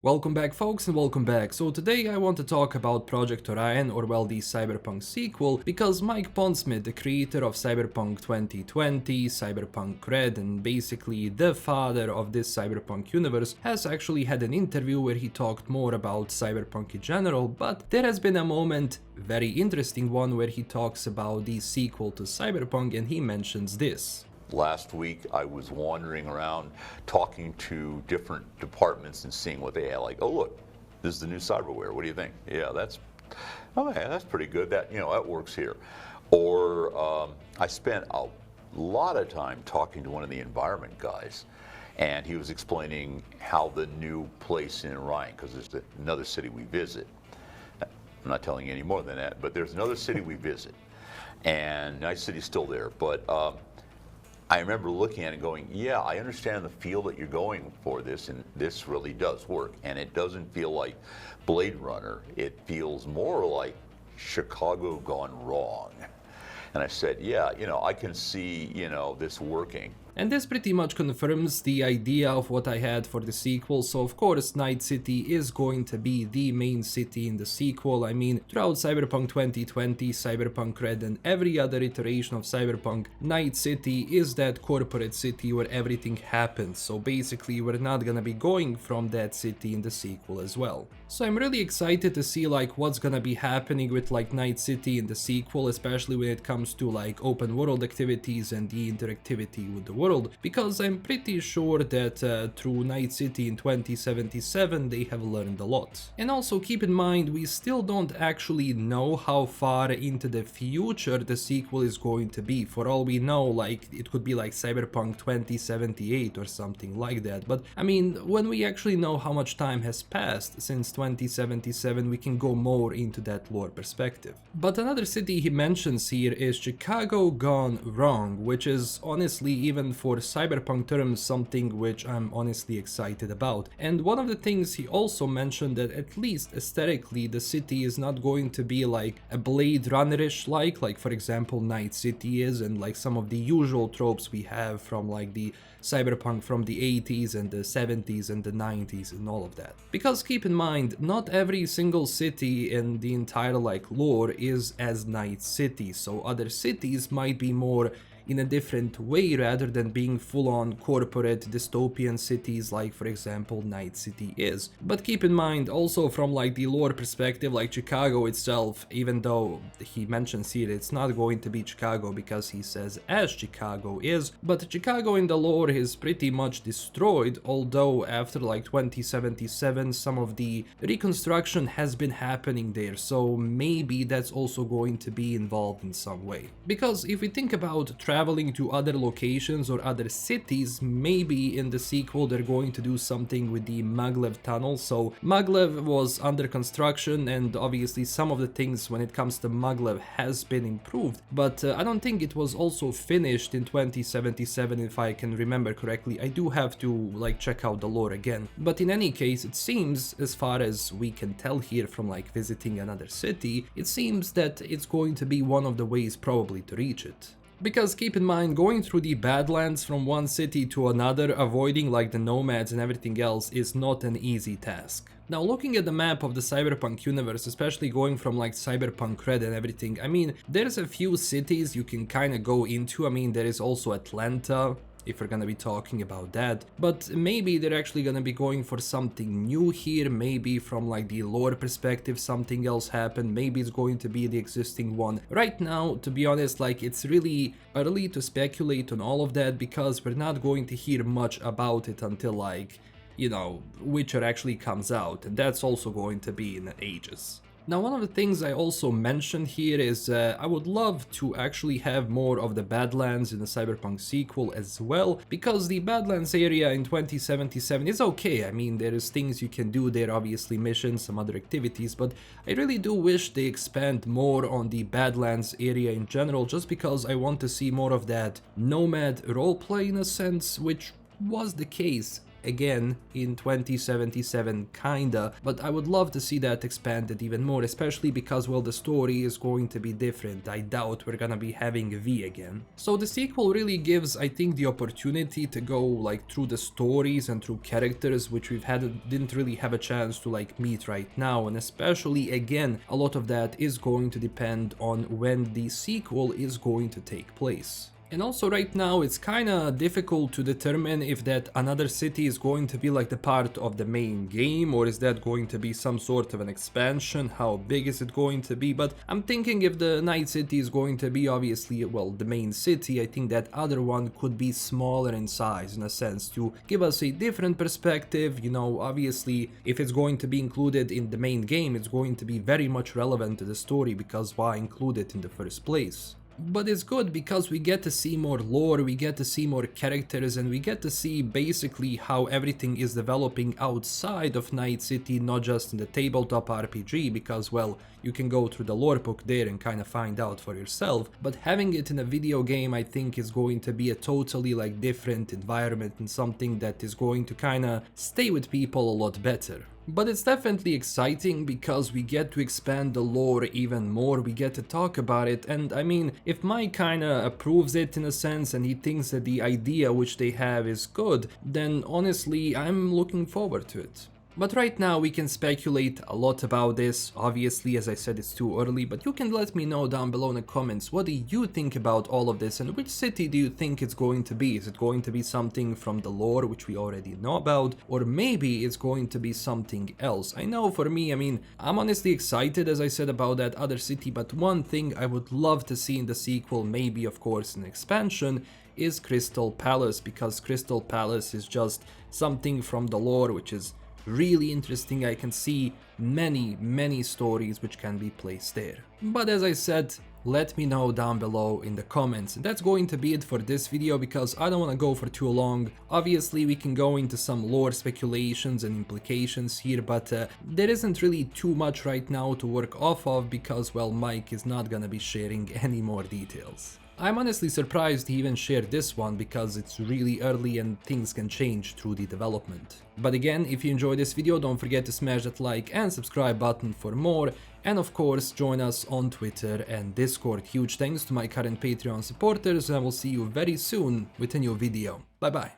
Welcome back folks and welcome back. So today I want to talk about Project Orion, or well, the Cyberpunk sequel, because Mike Pondsmith, the creator of Cyberpunk 2020, Cyberpunk RED, and basically the father of this Cyberpunk universe, has actually had an interview where he talked more about Cyberpunk in general, but there has been a moment, very interesting one, where he talks about the sequel to Cyberpunk and he mentions this. Last week, I was wandering around talking to different departments and seeing what they had. Like, oh look, this is the new cyberware. What do you think? Yeah, that's pretty good. That works here. Or I spent a lot of time talking to one of the environment guys, and he was explaining how the new place in Orion, because there's another city we visit. I'm not telling you any more than that, but there's another city we visit, and Night City's still there, but. I remember looking at it and going, yeah, I understand the feel that you're going for this, and this really does work. And it doesn't feel like Blade Runner. It feels more like Chicago gone wrong. And I said, yeah, I can see, this working. And this pretty much confirms the idea of what I had for the sequel, so of course Night City is going to be the main city in the sequel. I mean, throughout Cyberpunk 2020, Cyberpunk RED, and every other iteration of Cyberpunk, Night City is that corporate city where everything happens, so basically we're not gonna be going from that city in the sequel as well. So I'm really excited to see what's gonna be happening with Night City in the sequel, especially when it comes to open world activities and the interactivity with the world, because I'm pretty sure that through Night City in 2077 they have learned a lot. And also keep in mind, we still don't actually know how far into the future the sequel is going to be. For all we know, it could be Cyberpunk 2078 or something like that, but I mean, when we actually know how much time has passed since 2077, we can go more into that lore perspective. But another city he mentions here is Chicago gone wrong, which is honestly, even for Cyberpunk terms, something which I'm honestly excited about. And one of the things he also mentioned, that at least aesthetically the city is not going to be like a Blade Runner-ish like for example Night City is, and some of the usual tropes we have from the Cyberpunk from the 80s and the 70s and the 90s and all of that. Because keep in mind, not every single city in the entire lore is as Night City, so other cities might be more in a different way rather than being full-on corporate dystopian cities for example Night City is. But keep in mind also from the lore perspective, Chicago itself, even though he mentions here it's not going to be Chicago because he says as Chicago is, but Chicago in the lore is pretty much destroyed, although after 2077 some of the reconstruction has been happening there, so maybe that's also going to be involved in some way. Because if we think about traveling to other locations or other cities, maybe in the sequel they're going to do something with the Maglev tunnel. So Maglev was under construction, and obviously some of the things when it comes to Maglev has been improved, but I don't think it was also finished in 2077 if I can remember correctly. I do have to check out the lore again, but in any case it seems, as far as we can tell here from visiting another city, it seems that it's going to be one of the ways probably to reach it. Because keep in mind, going through the Badlands from one city to another, avoiding the nomads and everything else, is not an easy task. Now, looking at the map of the Cyberpunk universe, especially going from Cyberpunk RED and everything, I mean, there's a few cities you can kind of go into. I mean, there is also Atlanta, if we're gonna be talking about that, but maybe they're actually gonna be going for something new here. Maybe from the lore perspective something else happened, maybe it's going to be the existing one. Right now, to be honest, it's really early to speculate on all of that, because we're not going to hear much about it until Witcher actually comes out, and that's also going to be in ages. Now, one of the things I also mentioned here is I would love to actually have more of the Badlands in the Cyberpunk sequel as well, because the Badlands area in 2077 is okay. I mean, there is things you can do there, obviously missions, some other activities, but I really do wish they expand more on the Badlands area in general, just because I want to see more of that nomad roleplay in a sense, which was the case again in 2077 kinda, but I would love to see that expanded even more, especially because, well, the story is going to be different. I doubt we're gonna be having V again. So the sequel really gives, I think, the opportunity to go like through the stories and through characters which didn't really have a chance to like meet right now, and especially again a lot of that is going to depend on when the sequel is going to take place. And also right now it's kinda difficult to determine if that another city is going to be like the part of the main game, or is that going to be some sort of an expansion, how big is it going to be. But I'm thinking if the Night City is going to be obviously, well, the main city, I think that other one could be smaller in size in a sense to give us a different perspective. You know, obviously if it's going to be included in the main game, it's going to be very much relevant to the story, because why include it in the first place? But it's good because we get to see more lore, we get to see more characters, and we get to see basically how everything is developing outside of Night City, not just in the tabletop RPG, because, well, you can go through the lore book there and kind of find out for yourself, but having it in a video game I think is going to be a totally like different environment and something that is going to kind of stay with people a lot better. But it's definitely exciting because we get to expand the lore even more, we get to talk about it, and I mean, if Mike kinda approves it in a sense and he thinks that the idea which they have is good, then honestly I'm looking forward to it. But right now we can speculate a lot about this. Obviously, as I said, it's too early, but you can let me know down below in the comments, what do you think about all of this, and which city do you think it's going to be? Is it going to be something from the lore which we already know about, or maybe it's going to be something else? I know for me, I mean, I'm honestly excited, as I said, about that other city, but one thing I would love to see in the sequel, maybe of course an expansion, is Crystal Palace, because Crystal Palace is just something from the lore which is really interesting. I can see many stories which can be placed there. But as I said, let me know down below in the comments. And that's going to be it for this video, because I don't want to go for too long. Obviously we can go into some lore speculations and implications here, but there isn't really too much right now to work off of, because, well, Mike is not gonna be sharing any more details. I'm honestly surprised he even shared this one, because it's really early and things can change through the development. But again, if you enjoyed this video, don't forget to smash that like and subscribe button for more, and of course join us on Twitter and Discord. Huge thanks to my current Patreon supporters, and I will see you very soon with a new video. Bye bye.